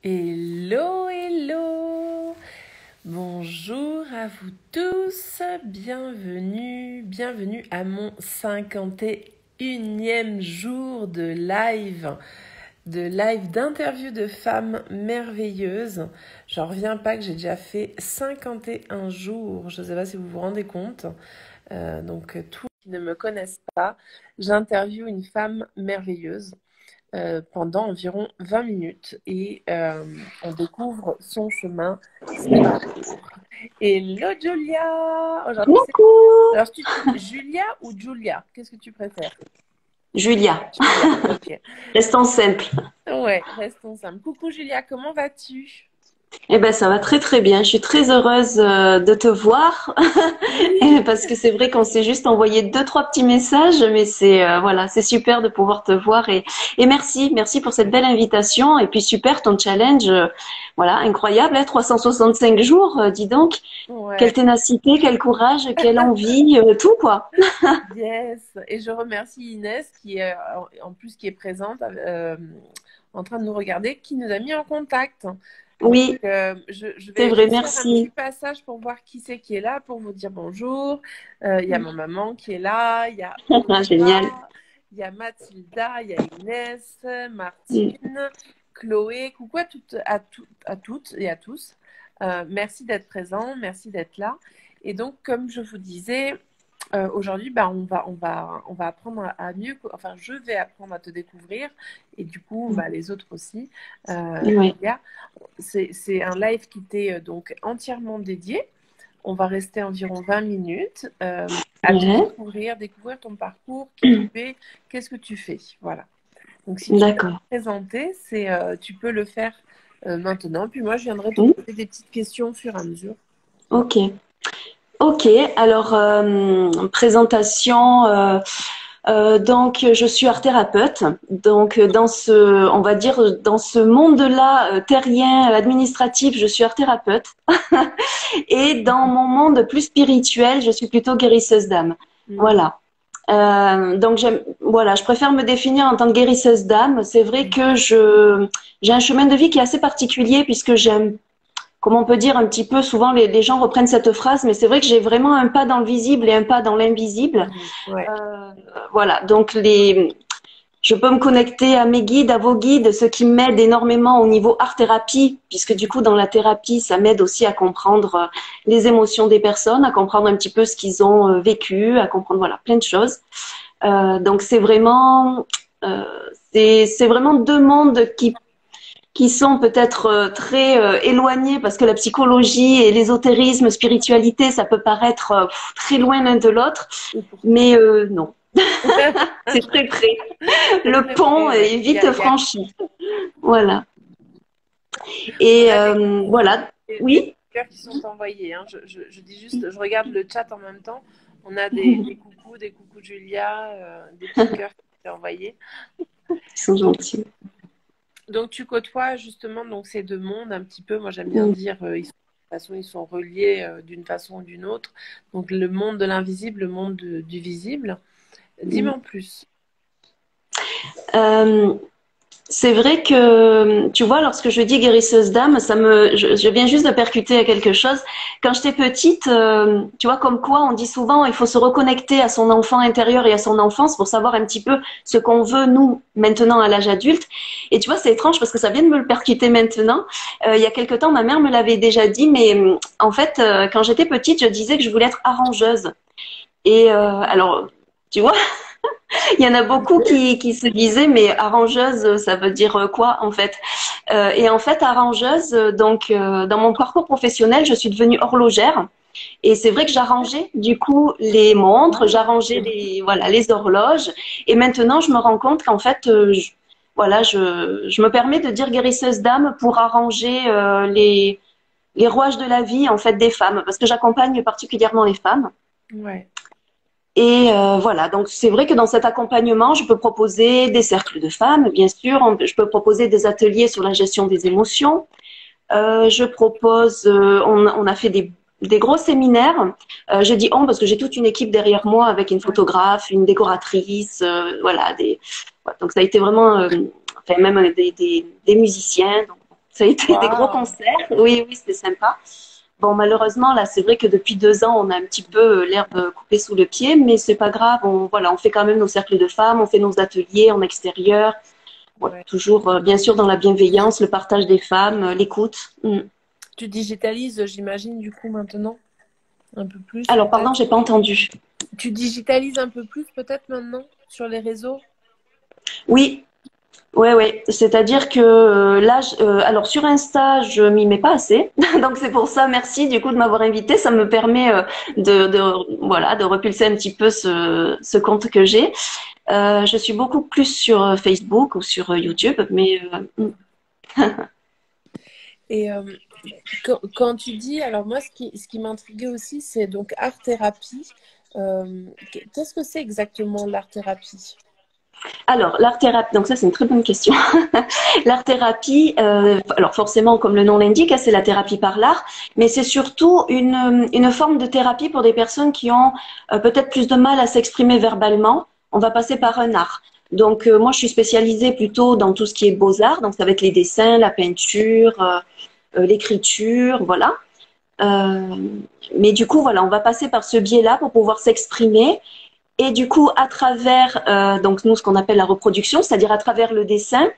Hello, hello! Bonjour à vous tous, bienvenue à mon 51e jour de live d'interview de femmes merveilleuses. J'en reviens pas que j'ai déjà fait 51 jours, je ne sais pas si vous vous rendez compte. Donc tous qui ne me connaissent pas, j'interviewe une femme merveilleuse. Pendant environ 20 minutes et on découvre son chemin, son parcours. Hello Julia! Aujourd'hui, Coucou, alors, tu dis Julia ou Julia? Qu'est-ce que tu préfères? Julia. Julia, ok. Restons simple. Ouais, restons simples. Coucou Julia, comment vas-tu? Eh ben, ça va très très bien. Je suis très heureuse de te voir Oui. parce que c'est vrai qu'on s'est juste envoyé deux trois petits messages, mais c'est voilà, c'est super de pouvoir te voir et merci pour cette belle invitation et puis super ton challenge, voilà, incroyable, hein, 365 jours, dis donc, quelle Ouais, ténacité, quel courage, quelle envie, tout quoi. yes. Et je remercie Inès qui est en plus qui est présente en train de nous regarder, qui nous a mis en contact. Donc, Oui, je c'est vais vrai, juste faire un petit merci. passage pour voir qui c'est qui est là, pour vous dire bonjour. Il y a ma maman qui est là, il y a Génial. Audra, il y a Mathilda, il y a Inès, Martine, Chloé. Coucou à toutes et à tous. Merci d'être présents, merci d'être là. Et donc, comme je vous disais, aujourd'hui, bah, on va apprendre à mieux, enfin, je vais apprendre à te découvrir et du coup, bah, les autres aussi. Oui. Julia. C'est un live qui t'est donc entièrement dédié. On va rester environ 20 minutes à te Ouais. découvrir ton parcours, qui tu es, qu'est-ce que tu fais. Voilà. Donc, si tu peux te D'accord. présenter, tu peux le faire maintenant. Puis moi, je viendrai te Mm. poser des petites questions au fur et à mesure. Ok. Ok. Alors, présentation. Donc, je suis art thérapeute. Donc, dans ce, on va dire, dans ce monde-là terrien, administratif, je suis art thérapeute. Et dans mon monde plus spirituel, je suis plutôt guérisseuse d'âme. Mhm. Voilà. Donc voilà, je préfère me définir en tant que guérisseuse d'âme. C'est vrai que j'ai un chemin de vie qui est assez particulier puisque j'aime, comment on peut dire un petit peu, souvent les gens reprennent cette phrase, mais c'est vrai que j'ai vraiment un pas dans le visible et un pas dans l'invisible. Mhm. Ouais. Voilà, donc je peux me connecter à mes guides, à vos guides, ce qui m'aide énormément au niveau art-thérapie, puisque du coup, dans la thérapie, ça m'aide aussi à comprendre les émotions des personnes, à comprendre un petit peu ce qu'ils ont vécu, à comprendre, voilà, plein de choses. Donc, euh, c'est vraiment deux mondes qui sont peut-être très éloignés parce que la psychologie et l'ésotérisme, spiritualité, ça peut paraître très loin l'un de l'autre, Et pourtant. mais non, c'est très près. C'est Le très pont vrai, ouais. est vite Il y a franchi. Voilà. On Et a voilà. des Oui. cœurs qui sont envoyés, hein. Je dis juste, je regarde le chat en même temps. On a des coucous Julia, des petits cœurs qui sont envoyés. Ils sont Donc, gentils. donc tu côtoies justement donc ces deux mondes un petit peu. Moi j'aime bien Mm. dire, de toute façon ils sont reliés d'une façon ou d'une autre. Donc le monde de l'invisible, le monde du visible. Dis-moi Mm. en plus. Euh, c'est vrai que, tu vois, lorsque je dis guérisseuse d'âme, je viens juste de percuter à quelque chose. Quand j'étais petite, tu vois, comme quoi on dit souvent, il faut se reconnecter à son enfant intérieur et à son enfance pour savoir un petit peu ce qu'on veut, nous, maintenant à l'âge adulte. Et tu vois, c'est étrange parce que ça vient de me le percuter maintenant. Il y a quelque temps, ma mère me l'avait déjà dit, mais en fait, quand j'étais petite, je disais que je voulais être arrangeuse. Et alors, tu vois, il y en a beaucoup qui se disaient, mais arrangeuse, ça veut dire quoi en fait? Et en fait, arrangeuse, donc dans mon parcours professionnel, je suis devenue horlogère. Et c'est vrai que j'arrangeais du coup les montres, Wow. j'arrangeais voilà, les horloges. Et maintenant, je me rends compte qu'en fait, voilà, je me permets de dire guérisseuse d'âme pour arranger les rouages de la vie en fait des femmes, parce que j'accompagne particulièrement les femmes. Ouais. Et voilà, donc c'est vrai que dans cet accompagnement, je peux proposer des cercles de femmes, bien sûr, je peux proposer des ateliers sur la gestion des émotions. Je propose, on a fait des gros séminaires. Je dis on parce que j'ai toute une équipe derrière moi avec une Ouais. photographe, une décoratrice, voilà, voilà, donc ça a été vraiment, enfin même des musiciens. Donc. Ça a été des gros Waouh! concerts. Oui, oui, c'était sympa. Bon, malheureusement, là, c'est vrai que depuis 2 ans, on a un petit peu l'herbe coupée sous le pied, mais c'est pas grave. Voilà, on fait quand même nos cercles de femmes, on fait nos ateliers en extérieur. Voilà, Ouais. toujours, bien sûr, dans la bienveillance, le partage des femmes, l'écoute. Mm. Tu digitalises, j'imagine, du coup, maintenant, un peu plus, Alors, pardon, peut-être. j'ai pas entendu. Tu digitalises un peu plus, peut-être, maintenant, sur les réseaux? Oui, ouais, ouais. C'est-à-dire que là, alors sur Insta, je m'y mets pas assez. Donc c'est pour ça, merci du coup de m'avoir invité. Ça me permet voilà, de repulser un petit peu ce compte que j'ai. Je suis beaucoup plus sur Facebook ou sur YouTube, mais Et quand tu dis, alors moi, ce qui m'intriguait aussi, c'est donc art-thérapie. Qu'est-ce que c'est exactement l'art-thérapie? alors l'art-thérapie. Donc ça, c'est une très bonne question. L'art-thérapie, alors forcément, comme le nom l'indique, hein, c'est la thérapie par l'art, mais c'est surtout une forme de thérapie pour des personnes qui ont peut-être plus de mal à s'exprimer verbalement. On va passer par un art. Donc moi, je suis spécialisée plutôt dans tout ce qui est beaux-arts, donc ça va être les dessins, la peinture, l'écriture, voilà. Euh, mais du coup, voilà, on va passer par ce biais-là pour pouvoir s'exprimer. Et du coup, à travers donc nous, ce qu'on appelle la reproduction, c'est-à-dire à travers le dessin,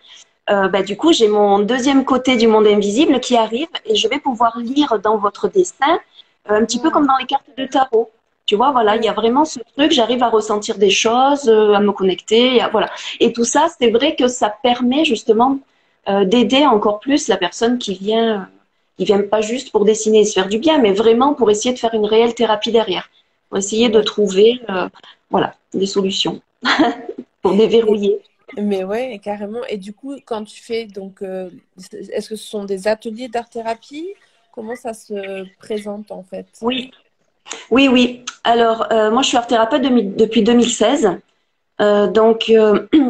bah, du coup, j'ai mon deuxième côté du monde invisible qui arrive et je vais pouvoir lire dans votre dessin, un petit peu comme Wow. dans les cartes de tarot. Tu vois, voilà, il y a Ouais. vraiment ce truc, j'arrive à ressentir des choses, à me connecter, voilà. Et tout ça, c'est vrai que ça permet justement d'aider encore plus la personne qui vient pas juste pour dessiner et se faire du bien, mais vraiment pour essayer de faire une réelle thérapie derrière, pour essayer de Ouais. trouver, voilà, des solutions pour Et- déverrouiller. mais ouais, carrément. Et du coup, quand tu fais, donc, est-ce que ce sont des ateliers d'art-thérapie? Comment ça se présente en fait? Oui, oui, oui. Alors, moi, je suis art thérapeute depuis 2016. Donc,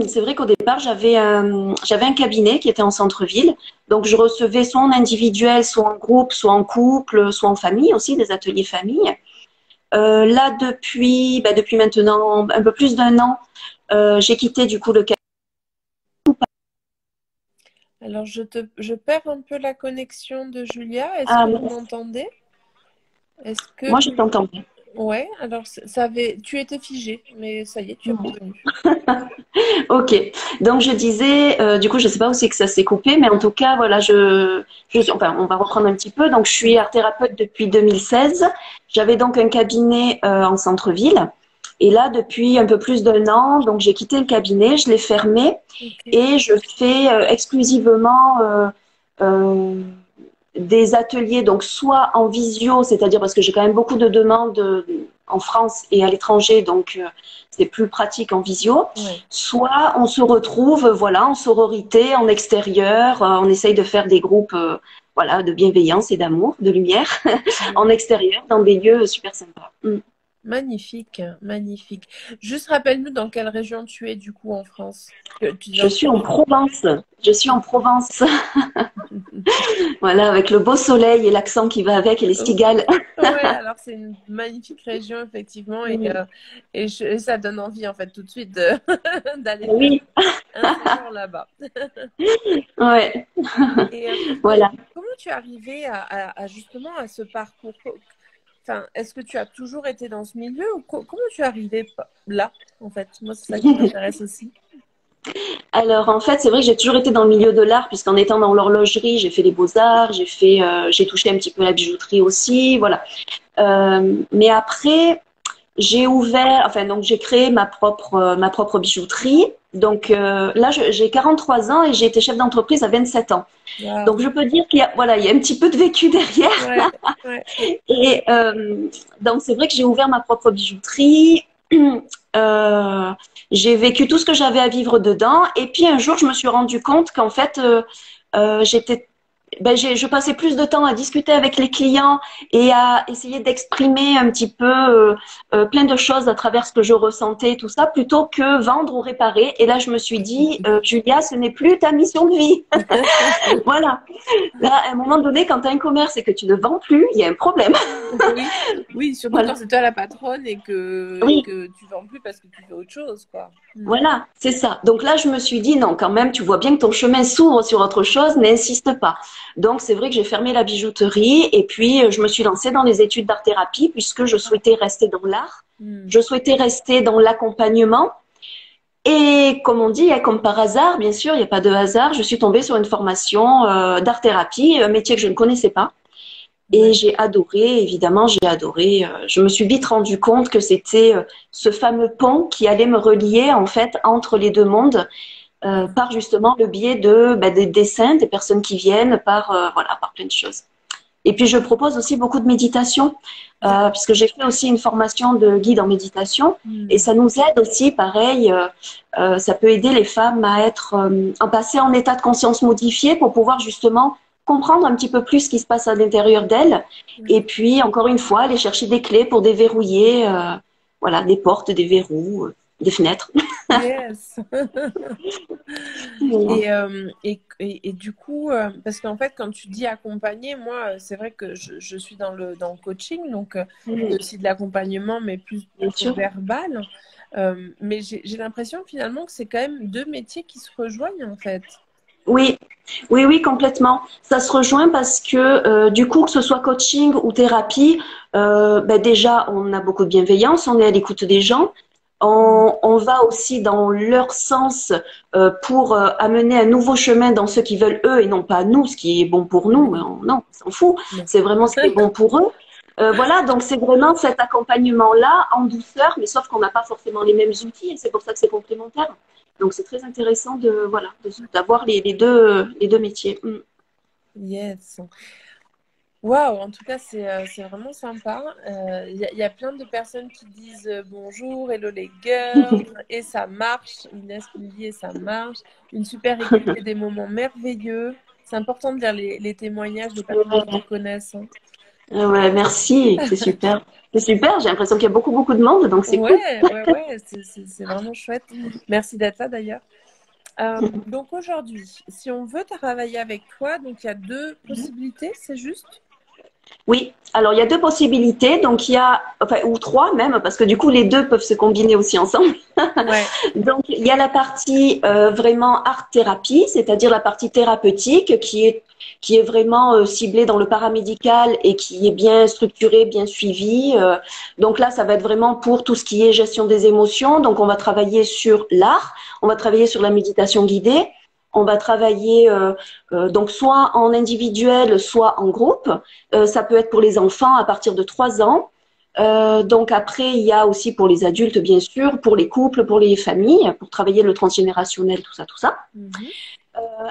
c'est vrai qu'au départ, j'avais un cabinet qui était en centre-ville. Donc, je recevais soit en individuel, soit en groupe, soit en couple, soit en famille aussi, des ateliers famille. Là, depuis maintenant un peu plus d'un an, j'ai quitté du coup le cabinet. Alors, je perds un peu la connexion de Julia. Est-ce Ah, que vous mince. m'entendez? Est-ce que Moi, je t'entends bien. ouais, alors tu étais figé, mais ça y est, tu es revenu. Ok, donc je disais, du coup, je sais pas où c'est que ça s'est coupé, mais en tout cas, voilà, enfin, on va reprendre un petit peu. Donc, je suis art thérapeute depuis 2016. J'avais donc un cabinet en centre-ville, et là, depuis un peu plus d'un an, donc j'ai quitté le cabinet, je l'ai fermé, Ok. et je fais exclusivement euh, des ateliers, donc soit en visio, c'est-à-dire parce que j'ai quand même beaucoup de demandes en France et à l'étranger, donc c'est plus pratique en visio. Ouais. Soit on se retrouve, voilà, en sororité, en extérieur, on essaye de faire des groupes, voilà, de bienveillance et d'amour, de lumière, en Ouais. extérieur, dans des lieux super sympas. Mm. Magnifique, magnifique. Juste rappelle-nous dans quelle région tu es du coup en France. Tu es Je dans suis quelle en ville? Provence. Je suis en Provence, voilà, avec le beau soleil et l'accent qui va avec et les cigales. Ouais, alors c'est une magnifique région effectivement Mm. et ça donne envie en fait tout de suite d'aller faire Oui, un séjour là-bas. ouais, Et voilà. comment tu es arrivée à justement à ce parcours? Enfin, est-ce que tu as toujours été dans ce milieu ou comment tu es arrivée là, en fait? Moi, c'est ça qui m'intéresse aussi. Alors en fait, c'est vrai que j'ai toujours été dans le milieu de l'art, puisqu'en étant dans l'horlogerie, j'ai fait les beaux-arts, j'ai touché un petit peu la bijouterie aussi, voilà. Mais après, enfin donc j'ai créé ma propre bijouterie. Donc là, j'ai 43 ans et j'ai été chef d'entreprise à 27 ans. Donc Waouh. je peux dire voilà, il y a un petit peu de vécu derrière. Ouais, ouais. Et donc c'est vrai que j'ai ouvert ma propre bijouterie. Euh, j'ai vécu tout ce que j'avais à vivre dedans. Et puis un jour, je me suis rendu compte qu'en fait, j'étais ben je passais plus de temps à discuter avec les clients et à essayer d'exprimer un petit peu plein de choses à travers ce que je ressentais, tout ça, plutôt que vendre ou réparer. Et là, je me suis dit, Julia, ce n'est plus ta mission de vie. Voilà. Là, à un moment donné, quand tu as un commerce et que tu ne vends plus, il y a un problème. Oui, oui, surtout Voilà. quand c'est toi la patronne et Oui. que tu vends plus parce que tu fais autre chose, quoi. Voilà, c'est ça. Donc là, je me suis dit, non, quand même, tu vois bien que ton chemin s'ouvre sur autre chose, n'insiste pas. Donc, c'est vrai que j'ai fermé la bijouterie et puis je me suis lancée dans les études d'art-thérapie puisque je souhaitais rester dans l'art, Mm. je souhaitais rester dans l'accompagnement. Et comme on dit, hein, comme par hasard, bien sûr, il n'y a pas de hasard, je suis tombée sur une formation d'art-thérapie, un métier que je ne connaissais pas. Et Ouais. j'ai adoré, évidemment, j'ai adoré. Je me suis vite rendu compte que c'était ce fameux pont qui allait me relier en fait entre les deux mondes par justement le biais de des dessins, des personnes qui viennent, par voilà, par plein de choses. Et puis je propose aussi beaucoup de méditation, puisque j'ai fait aussi une formation de guide en méditation, et Mm. ça nous aide aussi, pareil, ça peut aider les femmes à être, à passer en état de conscience modifié pour pouvoir justement comprendre un petit peu plus ce qui se passe à l'intérieur d'elles, et puis encore une fois aller chercher des clés pour déverrouiller, voilà, des portes, des verrous, des fenêtres. Yes. Voilà. Et du coup, parce qu'en fait, quand tu dis accompagner, moi, c'est vrai que je suis dans le coaching, donc c'est aussi de l'accompagnement, mais plus Bien au sûr. verbal. Mais j'ai l'impression finalement que c'est quand même deux métiers qui se rejoignent, en fait. Oui, oui, oui, complètement. Ça se rejoint parce que du coup, que ce soit coaching ou thérapie, déjà, on a beaucoup de bienveillance, on est à l'écoute des gens, on va aussi dans leur sens pour amener un nouveau chemin dans ce qu'ils veulent eux et non pas nous, ce qui est bon pour nous, mais Oui. non, on s'en fout. Non. C'est vraiment ce qui est bon pour eux. Voilà, donc c'est vraiment cet accompagnement-là en douceur, mais sauf qu'on n'a pas forcément les mêmes outils et c'est pour ça que c'est complémentaire. Donc c'est très intéressant de voilà d'avoir les deux métiers. Mm. Yes. Waouh, en tout cas, c'est vraiment sympa. Il y a plein de personnes qui disent bonjour, hello les girls, et ça marche. Inès qui me dit et ça marche. Une super équipe et des moments merveilleux. C'est important de lire les témoignages des personnes qui te connaissent, hein. Ouais, merci, c'est super. C'est super, j'ai l'impression qu'il y a beaucoup de monde, donc c'est cool. Ouais, c'est vraiment chouette. Merci d'être là d'ailleurs. Donc aujourd'hui, si on veut travailler avec toi, donc il y a deux possibilités, c'est juste? Oui, alors il y a deux possibilités, donc il y a, enfin, ou trois même, parce que du coup les deux peuvent se combiner aussi ensemble. Ouais. Donc il y a la partie vraiment art-thérapie, c'est-à-dire la partie thérapeutique qui est vraiment ciblée dans le paramédical et qui est bien structurée, bien suivie. Donc là, ça va être vraiment pour tout ce qui est gestion des émotions. Donc on va travailler sur l'art, on va travailler sur la méditation guidée. On va travailler donc soit en individuel, soit en groupe. Ça peut être pour les enfants à partir de 3 ans. Donc après, il y a aussi pour les adultes, bien sûr, pour les couples, pour les familles, pour travailler le transgénérationnel, tout ça, tout ça. Mhm.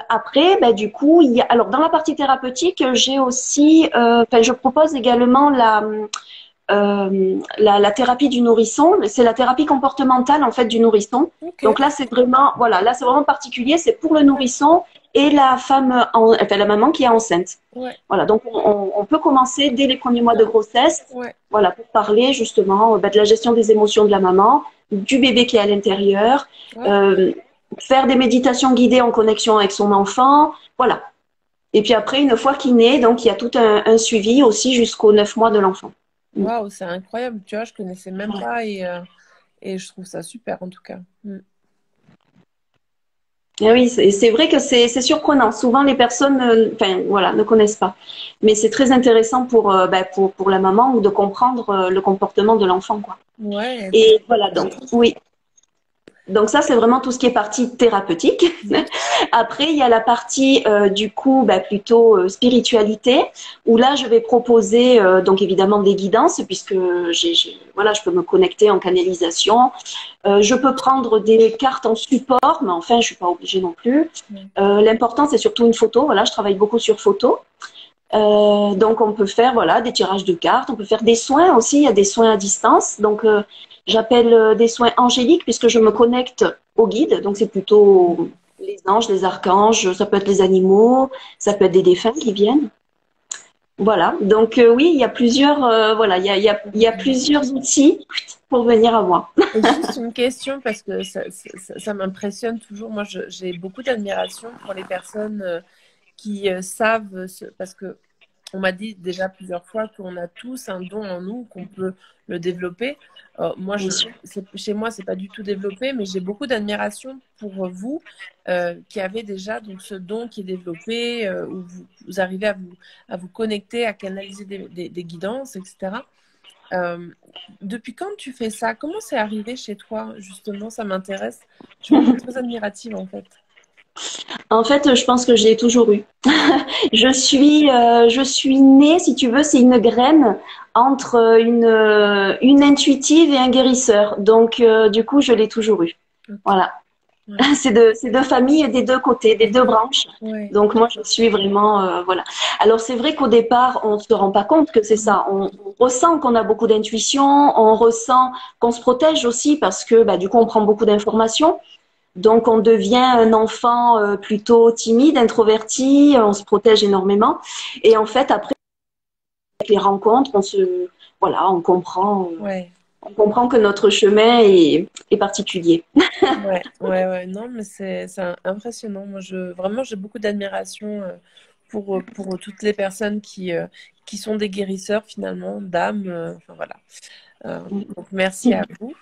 Après, du coup, il y a, alors dans la partie thérapeutique, j'ai aussi, je propose également la thérapie du nourrisson. C'est la thérapie comportementale en fait du nourrisson. Ok. Donc là, c'est vraiment, voilà, là c'est vraiment particulier. C'est pour le nourrisson et la femme, enfin la maman qui est enceinte. Ouais. Voilà, donc on peut commencer dès les premiers mois de grossesse, Ouais. voilà, pour parler justement de la gestion des émotions de la maman, du bébé qui est à l'intérieur, Ouais. euh, faire des méditations guidées en connexion avec son enfant, voilà. Et puis après, une fois qu'il naît, donc il y a tout un suivi aussi jusqu'aux 9 mois de l'enfant. Mm. Waouh, c'est incroyable. Tu vois, je connaissais même pas et je trouve ça super en tout cas. Mm. Ah oui, c'est vrai que c'est surprenant. Souvent, les personnes, enfin voilà, ne connaissent pas. Mais c'est très intéressant pour la maman ou de comprendre le comportement de l'enfant, quoi. Ouais. Et voilà, donc oui. Donc ça, c'est vraiment tout ce qui est partie thérapeutique. Après, il y a la partie du coup plutôt spiritualité, où là, je vais proposer donc évidemment des guidances, puisque voilà, je peux me connecter en canalisation. Je peux prendre des cartes en support, mais enfin, je suis pas obligée non plus. L'important, c'est surtout une photo. Voilà, je travaille beaucoup sur photo. Donc on peut faire voilà des tirages de cartes, on peut faire des soins aussi, il y a des soins à distance. Donc j'appelle des soins angéliques puisque je me connecte au guide, donc c'est plutôt les anges, les archanges, ça peut être les animaux, ça peut être des défunts qui viennent. Voilà. Donc oui, il y a plusieurs, voilà, il y a plusieurs outils pour venir à moi. Et juste une question, parce que ça m'impressionne toujours. Moi, j'ai beaucoup d'admiration pour les personnes qui savent, parce que on m'a dit déjà plusieurs fois qu'on a tous un don en nous, qu'on peut le développer. Moi, Bien sûr. chez moi, c'est pas du tout développé, mais j'ai beaucoup d'admiration pour vous qui avez déjà donc ce don qui est développé, où vous arrivez à vous connecter, à canaliser des guidances, etc. Euh, Depuis quand tu fais ça? Comment c'est arrivé chez toi, justement? Ça m'intéresse. Je suis vraiment très admirative, en fait. En fait, je pense que je l'ai toujours eu. Je suis née, si tu veux, c'est une graine entre une intuitive et un guérisseur. Donc, du coup, je l'ai toujours eu. Ok. Voilà. Ouais. C'est deux familles des deux côtés, des deux branches. Ouais. Donc, moi, je suis vraiment, voilà. Alors, c'est vrai qu'au départ, on se rend pas compte que c'est ça. On ressent qu'on a beaucoup d'intuition, on ressent qu'on se protège aussi parce que, bah, du coup, on prend beaucoup d'informations. Donc, on devient un enfant plutôt timide, introverti, on se protège énormément. Et en fait, après, avec les rencontres, voilà, Ouais. on comprend que notre chemin est particulier. Ouais. Non, mais c'est impressionnant. Moi, vraiment, j'ai beaucoup d'admiration pour toutes les personnes qui sont des guérisseurs, finalement, d'âme. Enfin, voilà. Donc, merci à vous.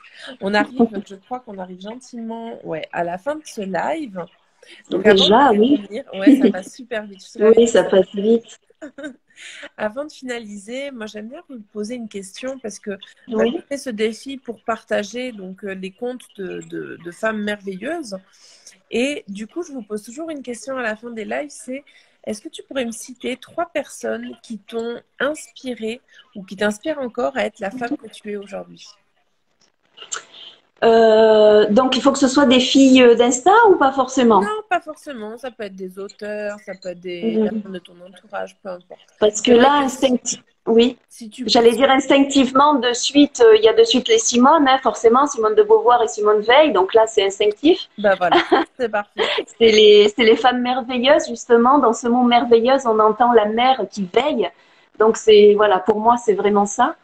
Je crois qu'on arrive gentiment, ouais, à la fin de ce live. Donc, avant de Déjà, oui, finir, ouais, ça passe super vite. Je te l'avais oui, dit, ça ça. passe vite. Avant de finaliser, moi j'aime bien vous poser une question parce que bah, je Oui. fais ce défi pour partager donc les contes de femmes merveilleuses. Et du coup, je vous pose toujours une question à la fin des lives, c'est est-ce que tu pourrais me citer trois personnes qui t'ont inspiré ou qui t'inspirent encore à être la femme que tu es aujourd'hui? Donc, il faut que ce soit des filles d'Insta ou pas Non, forcément? pas forcément. Ça peut être des auteurs, ça peut être des Mhm. personnes de ton entourage, peu importe. Parce que C'est vrai là, que oui, si tu peux... j'allais dire instinctivement de suite, il y a de suite les Simone, hein, forcément, Simone de Beauvoir et Simone Veil. Donc là, c'est instinctif. Bah voilà, c'est parfait. C'est les femmes merveilleuses, justement. Dans ce mot merveilleuse, on entend la mère qui veille. Donc c'est, voilà, pour moi, c'est vraiment ça.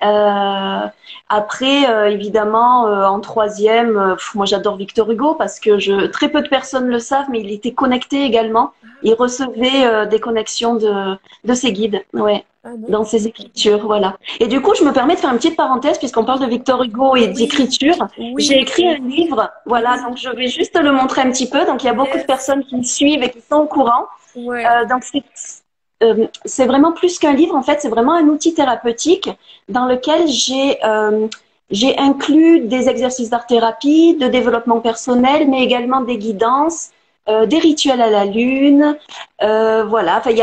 Euh, Après, évidemment, en troisième, moi j'adore Victor Hugo parce que très peu de personnes le savent, mais il était connecté également. Il recevait des connexions de ses guides, ouais, Ah non? dans ses écritures, voilà. Et du coup, je me permets de faire une petite parenthèse puisqu'on parle de Victor Hugo et Oui, d'écriture. J'ai oui, écrit un livre, voilà, oui, donc je vais juste le montrer un petit peu. Donc il y a beaucoup de yes, personnes qui me suivent et qui sont au courant. ouais, Donc c'est vraiment plus qu'un livre, en fait, c'est vraiment un outil thérapeutique dans lequel j'ai inclus des exercices d'art-thérapie, de développement personnel, mais également des guidances, des rituels à la lune. Voilà, enfin, il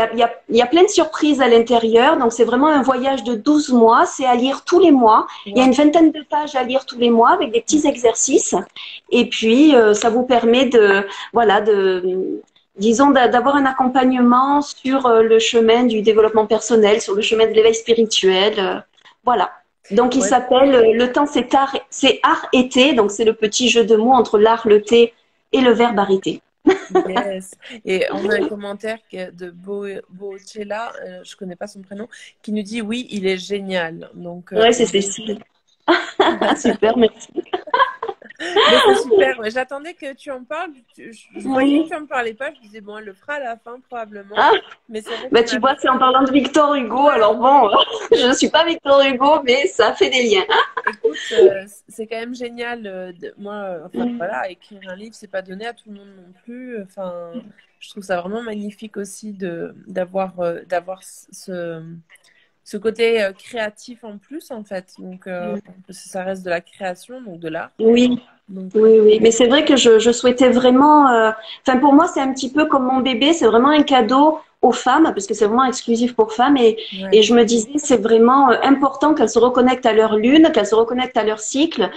y a plein de surprises à l'intérieur. Donc, c'est vraiment un voyage de 12 mois. C'est à lire tous les mois. Il y a wow. une vingtaine de pages à lire tous les mois avec des petits exercices. Et puis, ça vous permet voilà, disons, d'avoir un accompagnement sur le chemin du développement personnel, sur le chemin de l'éveil spirituel. Voilà. Donc, il Ouais, s'appelle Le temps, c'est art et thé. Donc, c'est le petit jeu de mots entre l'art, le thé et le verbe arrêter. yes. Et on a un commentaire de Bochella, je connais pas son prénom, qui nous dit oui, il est génial. Donc, Ouais, c'est Cécile. Super, merci. mais c'est super. Ouais, j'attendais que tu en parles. Je voyais que Oui. tu en parlais pas. Je me disais bon, elle le fera à la fin probablement. Ah, Mais c'est vrai bah, qu'on tu a vois, c'est en parlant de Victor Hugo. ouais, Alors bon, je mais ne suis pas Victor Hugo, mais ça fait des liens. écoute, c'est quand même génial. Moi, enfin voilà, écrire un livre, c'est pas donné à tout le monde non plus. Enfin, je trouve ça vraiment magnifique aussi d'avoir ce côté créatif en plus en fait. Donc, parce que ça reste de la création, donc de l'art. Oui. Donc, Oui, oui, mais c'est vrai que je souhaitais vraiment. Enfin, pour moi, c'est un petit peu comme mon bébé. C'est vraiment un cadeau aux femmes, parce que c'est vraiment exclusif pour femmes. ouais, Et je me disais, c'est vraiment important qu'elles se reconnectent à leur lune, qu'elles se reconnectent à leur cycle,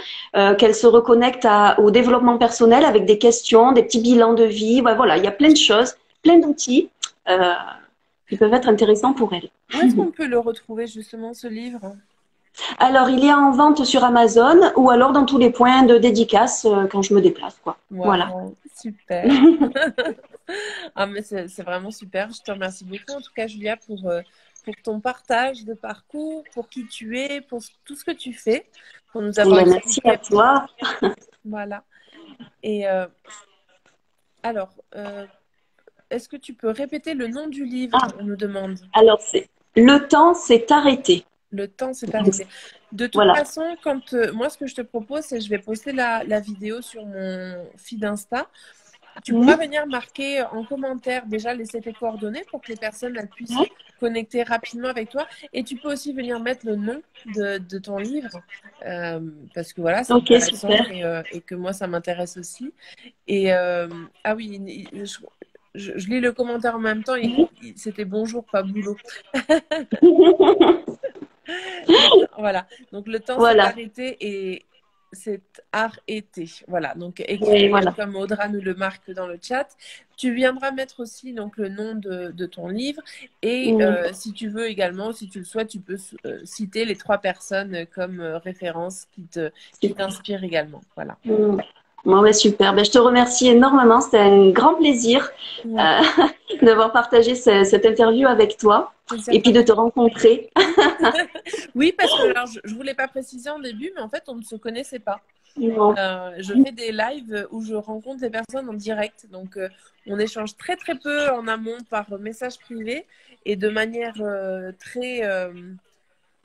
qu'elles se reconnectent au développement personnel avec des questions, des petits bilans de vie. Ouais, voilà, il y a plein de choses, plein d'outils euh, qui peuvent être intéressants pour elles. où est-ce qu'on peut le retrouver justement ce livre? Alors, il est en vente sur Amazon ou alors dans tous les points de dédicace quand je me déplace, quoi. Voilà. Waouh, super. Ah, mais c'est vraiment super. Je te remercie beaucoup, en tout cas, Julia, pour ton partage de parcours, pour qui tu es, pour tout ce que tu fais, pour nous avoir Ben, merci à expliqué. toi. Voilà. Et alors, est-ce que tu peux répéter le nom du livre? Ah, On nous demande. alors, c'est Le temps s'est arrêté. Le temps s'est arrêté. De toute Voilà. façon, quand moi, ce que je te propose, c'est je vais poster la vidéo sur mon feed Insta. Tu pourras Mhm. venir marquer en commentaire, déjà laisser tes coordonnées pour que les personnes elles puissent connecter rapidement avec toi. Et tu peux aussi venir mettre le nom de ton livre, parce que voilà, c'est Ok, intéressant super. et que moi, ça m'intéresse aussi. Et ah oui, je lis le commentaire en même temps et c'était bonjour, pas boulot. Voilà, donc le temps s'est Voilà. arrêté et c'est arrêté. Voilà, donc Oui, écrit voilà. comme Audra nous le marque dans le chat. Tu viendras mettre aussi donc le nom de ton livre et Mhm. si tu veux également, si tu le souhaites, tu peux citer les 3 personnes comme référence qui Super. t'inspirent également. Voilà. Mhm. Bon, ben, super. Ben, je te remercie énormément. C'était un grand plaisir Ouais, euh, d'avoir partagé cette interview avec toi plaisir et puis de te partagé. rencontrer. Oui, parce que alors, je voulais pas préciser en début, mais en fait, on ne se connaissait pas. Bon. Je fais des lives où je rencontre des personnes en direct. Donc, on échange très très peu en amont par message privé et de manière très,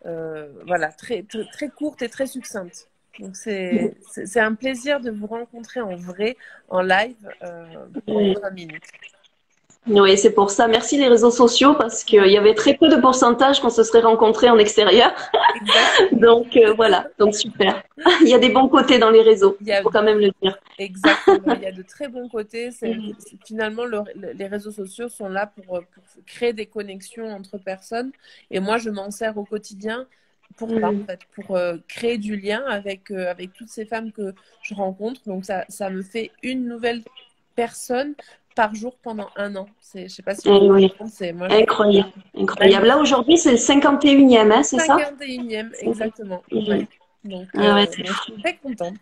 voilà, très courte et très succincte. Donc, c'est un plaisir de vous rencontrer en vrai, en live, pendant 20 minutes. Oui, c'est pour ça. Merci les réseaux sociaux parce qu'il Ouais, y avait très peu de pourcentage qu'on se serait rencontrés en extérieur. exactement. Donc voilà, donc super. Il y a des bons côtés dans les réseaux, Il y il a faut quand même le dire. Exactement, il y a de très bons côtés. Mhm. Finalement, les réseaux sociaux sont là pour créer des connexions entre personnes. Et moi, je m'en sers au quotidien pour ça, en Mhm. fait, pour créer du lien avec toutes ces femmes que je rencontre. Donc, ça me fait une nouvelle personne par jour pendant un an. Je sais pas si vous Eh vous rendez oui, compte, moi, je trouve ça incroyable, incroyable. Là magnifique. aujourd'hui c'est le 51e, hein, c'est ça? 51e, exactement. Ouais. Mhm. Donc, Ah ouais, c'est je suis très contente.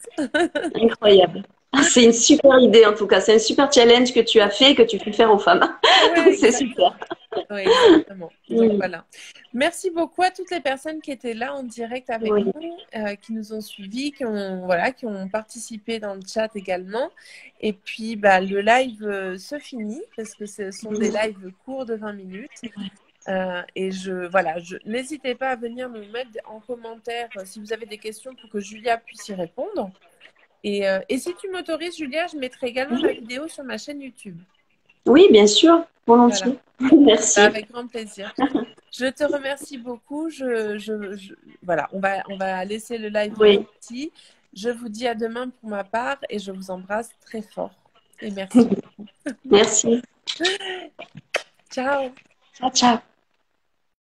incroyable. Ah, c'est une super idée en tout cas, c'est un super challenge que tu as fait et que tu fais faire aux femmes. Ouais, C'est super. exactement. Oui, exactement. Donc Mhm. voilà. Merci beaucoup à toutes les personnes qui étaient là en direct avec Oui. nous, qui nous ont suivis, qui ont participé dans le chat également. Et puis, bah, le live se finit parce que ce sont des lives courts de 20 minutes. Et n'hésitez pas à venir nous mettre en commentaire si vous avez des questions pour que Julia puisse y répondre. Et si tu m'autorises, Julia, je mettrai également la vidéo sur ma chaîne YouTube. Oui, bien sûr, Voilà. volontiers. Bah, Merci. avec grand plaisir. Je te remercie beaucoup. Voilà, on va laisser le live Oui, ici. Je vous dis à demain pour ma part et je vous embrasse très fort. Et merci beaucoup. merci. Ciao. Ciao, ciao.